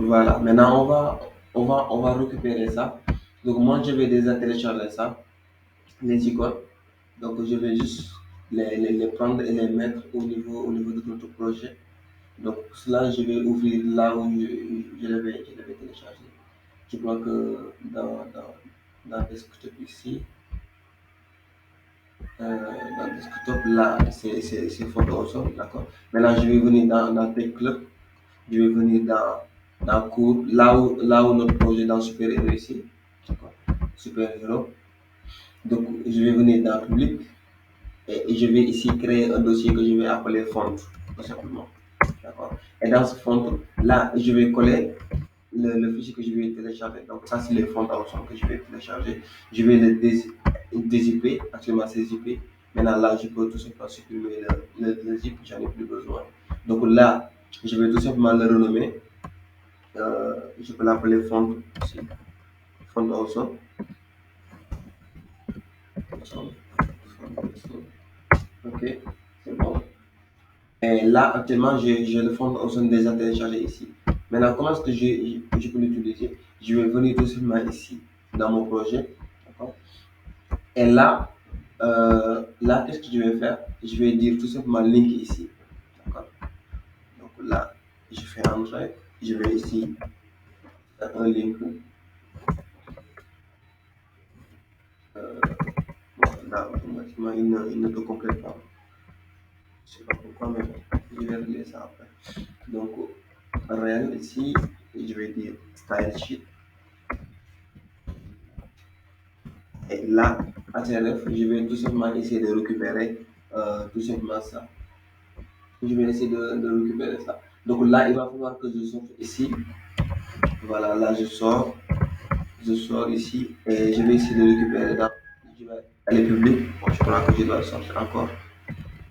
Voilà. Maintenant, on va récupérer ça. Donc, moi, je vais déjà télécharger ça, les icônes. Donc, je vais juste les prendre et les mettre au niveau de notre projet. Donc, pour cela, je vais ouvrir là où je l'avais téléchargé. Je crois que dans Desktop ici, dans Desktop, là, c'est photo ensemble, d'accord. Maintenant, je vais venir dans Tech Club, je vais venir dans cours, là où notre projet dans Super Hero ici, d'accord. Super Hero. Donc, je vais venir dans Public et je vais ici créer un dossier que je vais appeler font, tout simplement. D'accord. Et dans ce font, là, je vais coller le fichier que je vais télécharger. Donc, ça, c'est les fonds d'ensemble que je vais télécharger. Je vais le dézipper, actuellement c'est zippé. Maintenant, là, je peux tout simplement supprimer le zip, j'en ai plus besoin. Donc là, je vais tout simplement le renommer. Je peux l'appeler fond aussi. Fond d'ensemble. Ok, c'est bon. Et là, actuellement, j'ai le fond ensemble déjà téléchargé ici. Maintenant, comment est-ce que je peux l'utiliser? Je vais venir tout simplement ici, dans mon projet. D'accord. Et là, qu'est-ce que je vais faire? Je vais dire tout simplement link ici. D'accord. Donc là, je fais Entrée. Je vais ici faire un link. Bon, là, automatiquement, il ne te complète pas. Je ne sais pas pourquoi, mais bon, je vais régler ça après. Donc, réel ici, je vais dire style sheet. Et là, à TRF, je vais tout simplement essayer de récupérer tout simplement ça. Je vais essayer de récupérer ça. Donc là, il va falloir que je sorte ici. Voilà, là, je sors ici et je vais essayer de récupérer dans. Je vais aller public. Bon, je crois que je dois le sortir encore.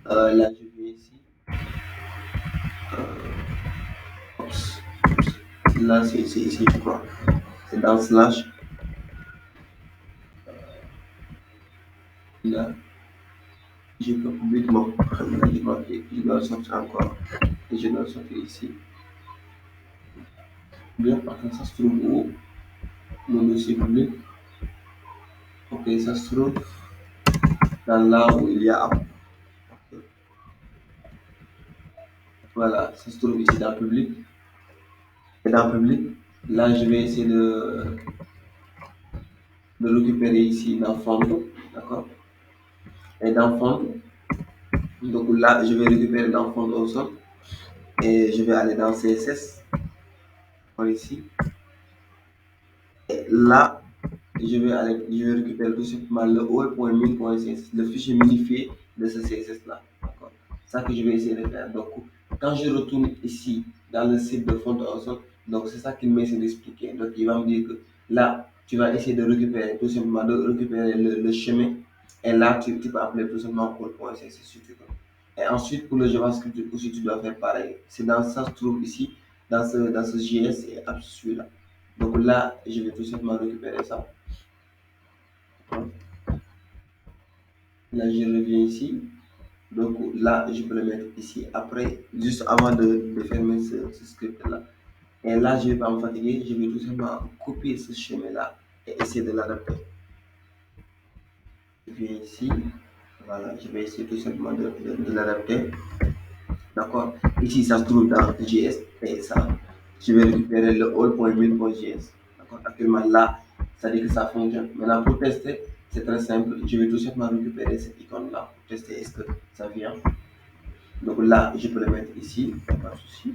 Là, je vais ici. Oups. Là, c'est ici, je crois. C'est dans slash. Là, je peux publiquement. Là, je dois le sortir encore. Et je dois le sortir ici. Bien, parce que ça se trouve où? Mon dossier public. Ok, ça se trouve dans là où il y a. Voilà, ça se trouve ici dans public. Et dans public, là, je vais essayer de récupérer ici dans fond. D'accord. Et dans fond, donc là, je vais récupérer dans fond aussi. Et je vais aller dans CSS. Par ici. Et là, je vais récupérer tout simplement le all.min.css, le fichier minifié de ce CSS là. D'accord. Ça que je vais essayer de faire. Donc, quand je retourne ici dans le site de Font Awesome, donc c'est ça qu'il m'essaie d'expliquer. Donc, il va me dire que là, tu vas essayer de récupérer tout simplement de récupérer le chemin. Et là, tu peux appeler tout simplement code.css si tu veux. Et ensuite, pour le JavaScript aussi, tu dois faire pareil. C'est dans ça se trouve ici, dans ce JS et celui-là. Donc là, je vais tout simplement récupérer ça. Là, je reviens ici. Donc là, je peux le mettre ici. Après, juste avant de fermer ce script-là. Et là, je ne vais pas me fatiguer. Je vais tout simplement copier ce chemin-là et essayer de l'adapter. Je viens ici. Voilà, je vais essayer tout simplement de l'adapter. D'accord. Ici, ça se trouve dans JS et ça. Je vais récupérer le all.build.js. D'accord. Actuellement, là, ça dit que ça fonctionne. Maintenant, pour tester, c'est très simple. Je vais tout simplement récupérer cette icône-là pour tester est-ce que ça vient. Donc là, je peux le mettre ici, pas de souci.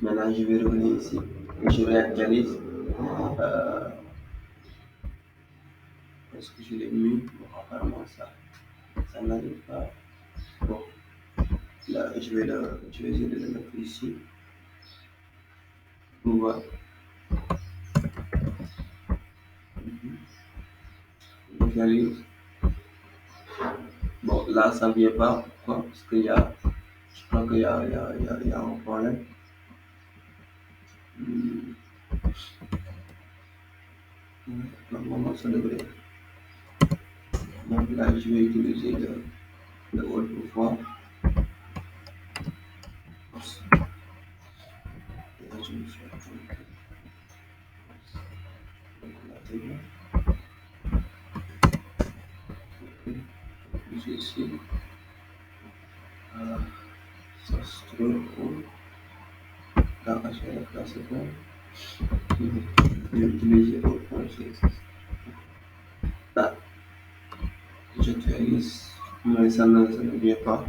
Maintenant, je vais revenir ici et je réactualise. Euh, est-ce que je l'ai mis? Bon, apparemment, ça n'arrive pas. Bon, là, je vais essayer de le mettre ici. Voilà. J'arrive. Bon, là, ça ne vient pas. Pourquoi? Parce qu'il y a, je crois qu'il y a un problème. Hmm, Normalement, ça devrait. Donc là, je vais utiliser le haut pouvoir. je vais faire donc, là, c'est bon. Je vais essayer. Voilà, ça se trouve où? Là, là, c'est bon. Je vais utiliser au point là, j'utilise, mais ça ne vient pas.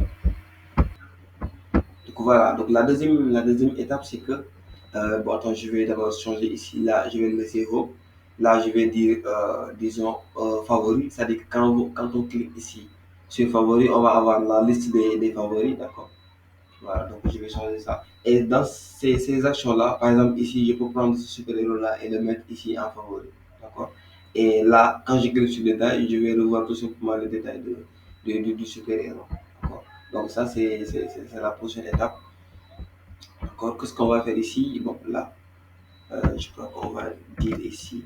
Donc voilà, donc la deuxième étape, c'est que, bon, attends, je vais d'abord changer ici, là, je vais le laisser haut. Là, je vais dire, disons, favori, c'est-à-dire que quand on clique ici sur favori, on va avoir la liste des favoris, d'accord? Voilà, donc je vais changer ça. Et dans ces actions-là, par exemple, ici, je peux prendre ce super-héros-là et le mettre ici en favori, d'accord? Et là, quand je clique sur le détail, je vais revoir tout simplement le détail du super-héros, d'accord? Donc ça, c'est la prochaine étape. D'accord, qu'est-ce qu'on va faire ici? Bon, là, je crois qu'on va dire ici,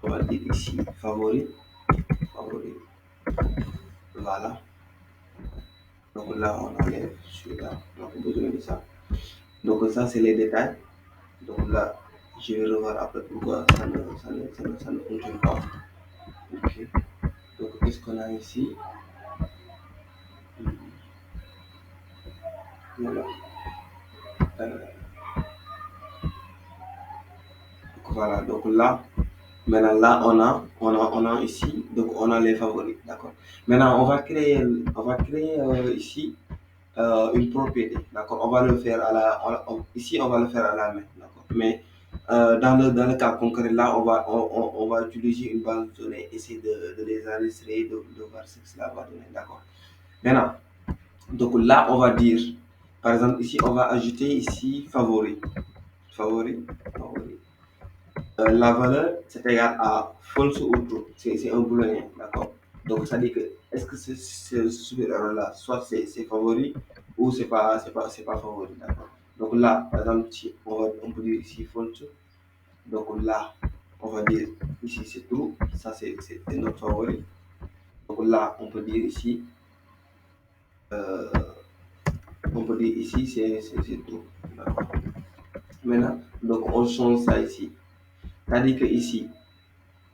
on va dire ici, favori, favori, voilà. Donc là, on enlève celui-là, donc besoin de ça. Donc ça, c'est les détails. Donc là, je vais revoir après pourquoi ça ne fonctionne pas. Ok. Donc qu'est-ce qu'on a ici? Voilà. Euh, donc voilà, donc là, maintenant là, on a ici, donc on a les favoris, d'accord. Maintenant, on va créer ici une propriété, d'accord. On va le faire à la, ici, on va le faire à la main, d'accord. Mais dans le cas concret, là, on va utiliser une base de données, essayer de les enregistrer, de voir ce que cela va donner, d'accord. Maintenant, donc là, on va dire, par exemple, ici, on va ajouter ici favori, favori, favori. La valeur, c'est égal à false ou true. C'est un booléen, d'accord? Donc, ça dit que, est-ce que ce super-héros-là, soit c'est favori ou c'est pas favori, d'accord? Donc là, par exemple, on peut dire ici false. Donc là, on va dire ici c'est true. Ça, c'est notre favori. Donc là, euh, on peut dire ici c'est true, d'accord? Maintenant, donc on change ça ici. C'est-à-dire que ici,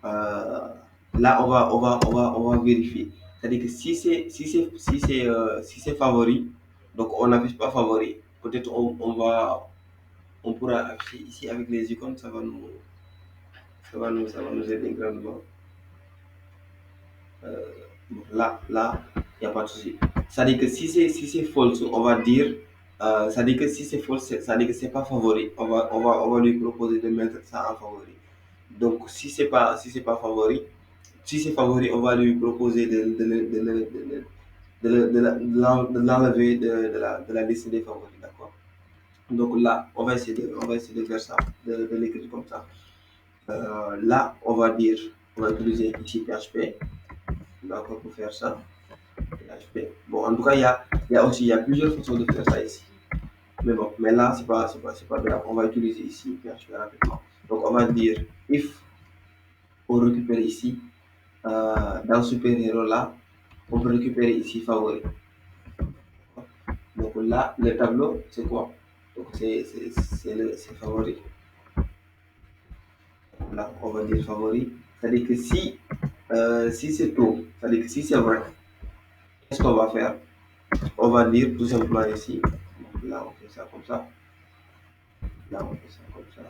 euh, là, on va vérifier. C'est-à-dire que si c'est favori, donc on n'affiche pas favori. Peut-être on pourra afficher ici avec les icônes, ça va nous aider grandement. Euh, là, il n'y a pas de souci. C'est-à-dire que si c'est false, on va dire, c'est-à-dire que si c'est false, c'est-à-dire que c'est pas favori. On va lui proposer de mettre ça en favori. Donc, si c'est pas favori, si c'est favori, on va lui proposer de l'enlever de la liste des favoris, d'accord? Donc là, on va essayer de faire ça, de l'écrire comme ça. Là, on va utiliser ici PHP, d'accord, pour faire ça. PHP. Bon, en tout cas, il y a plusieurs façons de faire ça ici. Mais bon, mais là, c'est pas grave. On va utiliser ici PHP rapidement. Donc, on va dire if on récupère ici, dans super héros là, on peut récupérer ici favori. Donc là, le tableau, c'est quoi? Donc c'est favori. Là, on va dire favori. C'est-à-dire que si c'est true, c'est-à-dire que si c'est vrai, qu'est-ce qu'on va faire? On va dire tout simplement ici. Donc là, on fait ça comme ça. Là, on fait ça comme ça.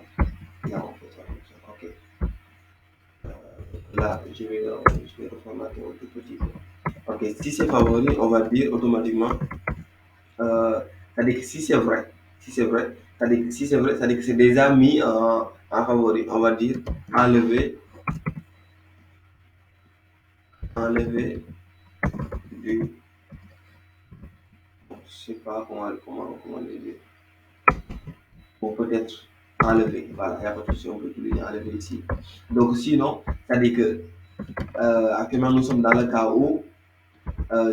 Là, on fait ça comme ça. Ok. Là, je vais reformater un tout petit peu. Ok, si c'est favori, on va dire automatiquement. C'est-à-dire que si c'est vrai, c'est-à-dire que si c'est vrai, c'est-à-dire que c'est déjà mis en favori. On va dire enlever, enlever du, je sais pas comment le dire. Ou peut-être enlever. Voilà, il n'y a pas de souci, on peut utiliser enlever ici. Donc sinon, c'est-à-dire que actuellement nous sommes dans le cas où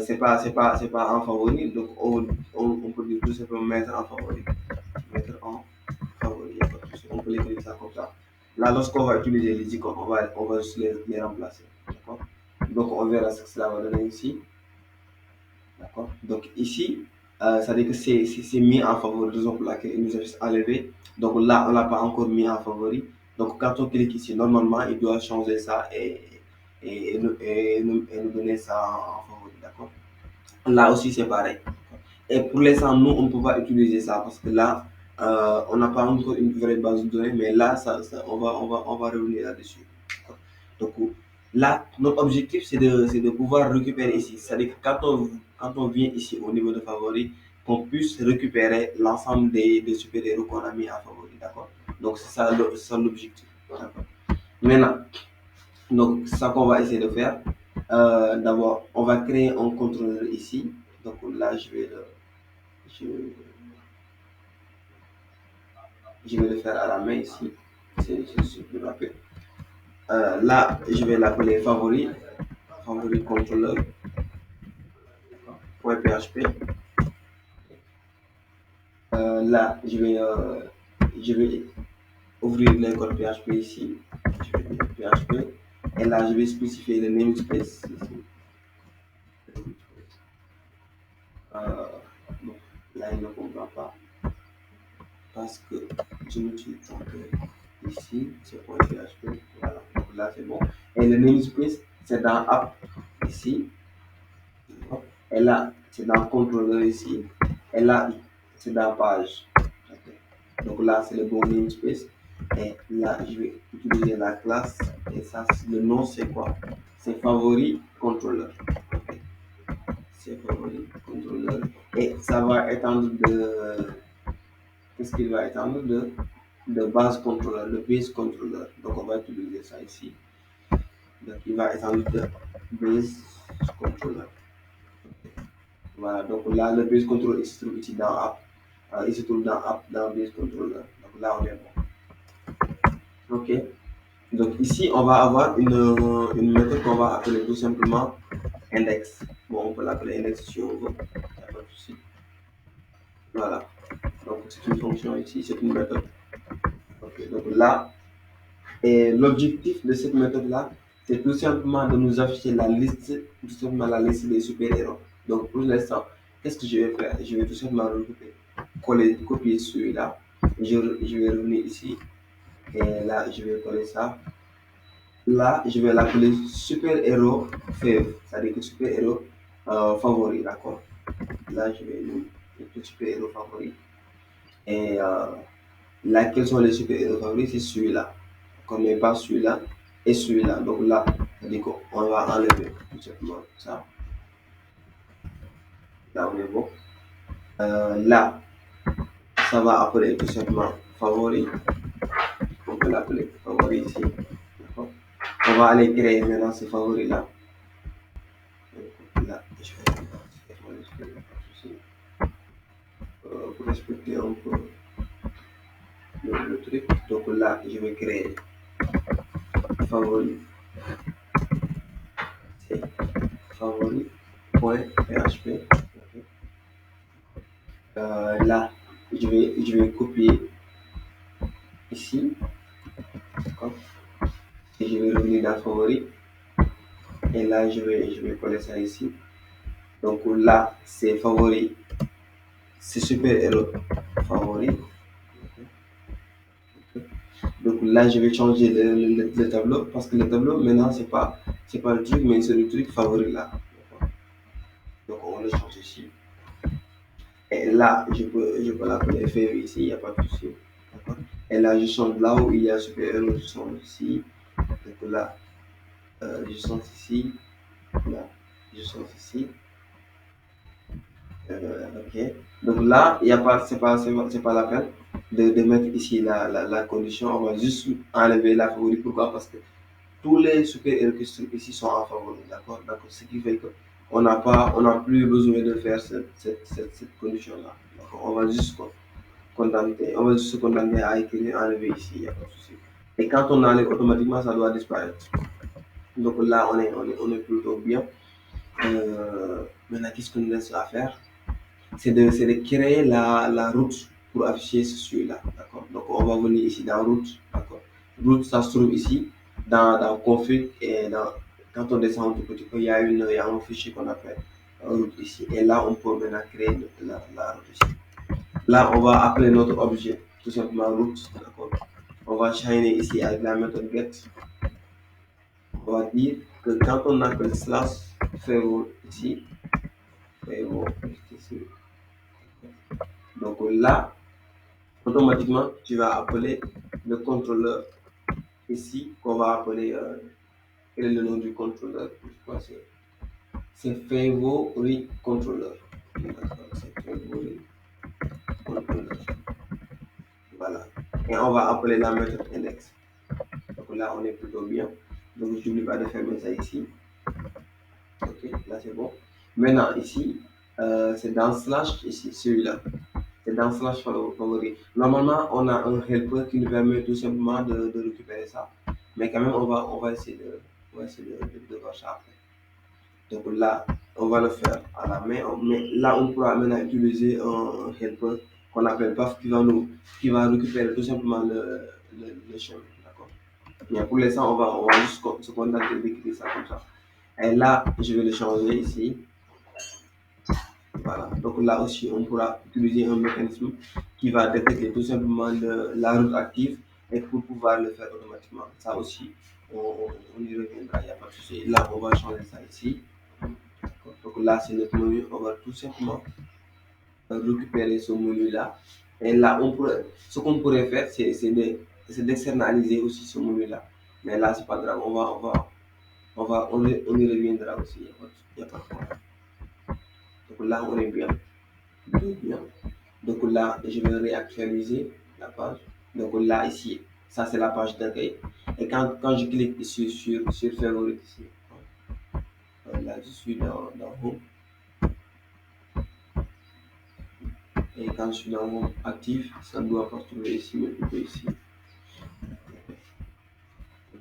c'est pas en favori, donc on peut dire tout simplement mettre en favori. Mettre en favori, il n'y a pas de souci, on peut l'écrire ça comme ça. Là, lorsqu'on va utiliser les icônes, on va juste les remplacer. D'accord? Donc on verra ce que cela va donner ici. D'accord? Donc ici, c'est-à-dire que c'est mis en favori, raison pour laquelle il nous a juste enlevé. Donc là, on l'a pas encore mis en favori. Donc quand on clique ici, normalement, il doit changer ça et nous donner ça en favori, d'accord? Là aussi, c'est pareil. Et pour l'instant, nous, on ne peut pas utiliser ça parce que là, on n'a pas encore une vraie base de données, mais là, on va revenir là-dessus. Donc là, notre objectif, c'est de pouvoir récupérer ici. C'est-à-dire que quand on vient ici au niveau de favoris, qu'on puisse récupérer l'ensemble des super-héros qu'on a mis en favori, d'accord? Donc c'est ça, c'est ça l'objectif. D'accord. Maintenant, donc c'est ça qu'on va essayer de faire. D'abord, on va créer un contrôleur ici. Donc là, je, je vais le faire à la main ici. C'est plus rapide. Là, je vais l'appeler favori controller. .php. Là, je vais ouvrir les codes PHP ici. Je vais dire PHP. Et là, je vais spécifier le namespace ici. Bon, là, il ne comprend pas parce que je me suis trompé. Ici, c'est .php. Voilà, donc là, c'est bon. Et le namespace, c'est dans app ici. Et là, c'est dans controller ici. Et là, c'est dans page. Okay. Donc là, c'est le bon namespace. Et là, je vais utiliser la classe. Et ça, le nom, c'est quoi? C'est favori controller. Okay. C'est favori controller. Et ça va étendre de. Qu'est-ce qu'il va étendre de base controller, le base controller. Donc on va utiliser ça ici. Donc il va étendre de base controller. Voilà, donc là, le base controller il se trouve ici dans app. Il se trouve dans app, dans base controller. Donc là, on est bon. Ok. Donc ici, on va avoir une méthode qu'on va appeler tout simplement index. Bon, on peut l'appeler index si on veut. Il n'y a pas de souci. Voilà. Donc c'est une fonction ici, c'est une méthode. Ok. Donc là, et l'objectif de cette méthode-là, c'est tout simplement de nous afficher la liste, tout simplement la liste des super-héros. Donc pour l'instant, qu'est-ce que je vais faire? Je vais tout simplement copier celui-là. Je vais revenir ici et là, je vais coller ça. Là, je vais l'appeler super-héros fave, c'est-à-dire que super-héros favori, d'accord? Là, je vais mettre super-héros favori. Et là, quels sont les super-héros favoris? C'est celui-là. Qu'on met pas celui-là et celui-là. Donc là, c'est-à-dire qu'on va enlever tout simplement ça. Là, on est bon. Là, ça va appeler tout simplement favori. On peut l'appeler favori ici. On va aller créer maintenant ce favori-là. Là, je vais pour respecter un peu le truc. Donc là, je vais créer favori. C'est favori.php. Okay. Là, je vais copier ici. Et je vais revenir dans favori. Et là, je vais coller ça ici. Donc là, c'est favori. C'est super héros favori. Donc là, je vais changer le tableau parce que le tableau, maintenant, c'est pas le truc, mais c'est le truc favori là. Donc on le change ici. Et là, je peux l'appeler FR ici, il n'y a pas de souci. Et là, je change là où il y a super héros, je change ici. Donc là, je change ici. Là, je change ici. Ok. Donc là, il y a pas, c'est pas la peine de mettre ici la condition. On va juste enlever la favori. Pourquoi? Parce que tous les super-héros qui sont ici sont en favori. D'accord? Donc, ce qui fait que on n'a plus besoin de faire cette condition-là. On va juste se contenter à écrire enlever ici. Il n'y a pas de souci. Et quand on enlève automatiquement, ça doit disparaître. Donc là, on est plutôt bien. Maintenant, qu'est-ce qu'on nous reste à faire? C'est de créer la route pour afficher celui-là. D'accord? Donc on va venir ici dans route. D'accord? Route, ça se trouve ici dans config et quand on descend un tout petit peu, il y a un fichier qu'on appelle route ici. Et là, on peut maintenant créer la route ici. Là, on va appeler notre objet tout simplement route. D'accord. On va shiner ici avec la méthode get. On va dire que quand on appelle slash favor ici, favor ici, donc là, automatiquement, tu vas appeler le contrôleur ici qu'on va appeler, quel est le nom du contrôleur? Je crois que c'est Favori Controller. D'accord, c'est Favori Controller. Voilà. Et on va appeler la méthode index. Donc là, on est plutôt bien. Donc je n'oublie pas de fermer ça ici. Ok, là c'est bon. Maintenant, ici, c'est dans slash, ici, celui-là. C'est dans slash favori. Normalement, on a un helper qui nous permet tout simplement de récupérer ça. Mais quand même, on va essayer de voir ça après. Donc là, on va le faire à la main. Mais là, on pourra maintenant utiliser un helper qu'on appelle PAF qui va récupérer tout simplement le chemin. D'accord. Mais pour l'instant, on va juste se contenter d'écrire ça comme ça. Et là, je vais le changer ici. Voilà. Donc là aussi, on pourra utiliser un mécanisme qui va détecter tout simplement la route active et pour pouvoir le faire automatiquement. Ça aussi, on y reviendra, il n'y a pas de souci. Là, on va changer ça ici. Donc là, c'est notre menu. On va tout simplement récupérer ce menu-là. Et là, ce qu'on pourrait faire, c'est d'externaliser aussi ce menu-là. Mais là, c'est pas grave. On y reviendra aussi. Il n'y a pas de problème. Donc là, on est bien. Bien. Donc là, je vais réactualiser la page. Donc là, ici, ça c'est la page d'accueil. Et quand je clique ici sur Favorite, ici, là je suis dans Home. Et quand je suis dans Home actif, ça ne doit pas se trouver ici, mais plutôt ici.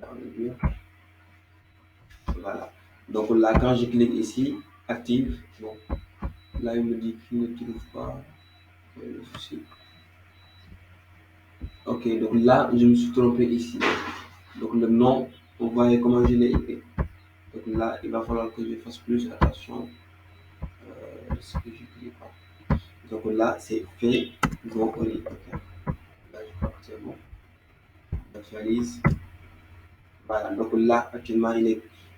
Là, on est bien. Voilà. Donc là, quand je clique ici, active, bon, là il me dit qu'il ne trouve pas le souci. Ok, donc là, je me suis trompé ici. Donc le nom, on voit comment je l'ai écrit. Donc là, il va falloir que je fasse plus attention à ce que j'écris pas. Donc là, c'est fait, bon, okay. Là, je crois que c'est bon. J'actualise. Voilà, donc là, actuellement,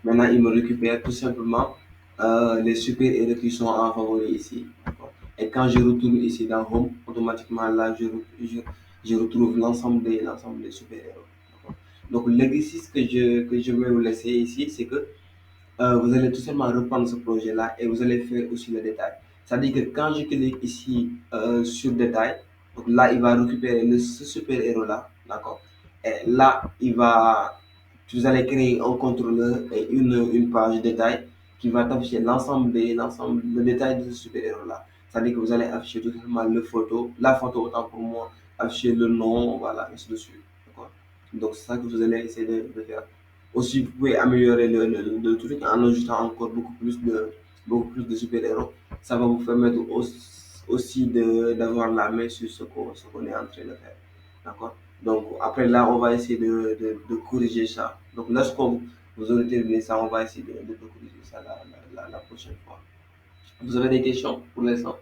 maintenant, il me récupère tout simplement les super héros qui sont en favori ici. Et quand je retourne ici dans Home, automatiquement, là, je retrouve l'ensemble des super héros. Donc l'exercice que je vais vous laisser ici, c'est que vous allez tout simplement reprendre ce projet-là et vous allez faire aussi le détail. C'est-à-dire que quand je clique ici sur détail, donc là, il va récupérer ce super-héros-là, d'accord? Et là, vous allez créer un contrôleur et une page détail qui va afficher le détail de ce super-héros-là. C'est-à-dire que vous allez afficher tout simplement la photo autant pour moi, afficher le nom, voilà, ainsi de suite. D'accord? Donc, c'est ça que vous allez essayer de faire. Aussi, vous pouvez améliorer le truc en ajoutant encore beaucoup plus de super-héros. Ça va vous permettre aussi d'avoir la main sur ce qu'on est en train de faire. D'accord? Donc, après là, on va essayer de corriger ça. Donc, lorsque vous aurez terminé ça, on va essayer de corriger ça la prochaine fois. Vous avez des questions pour l'instant?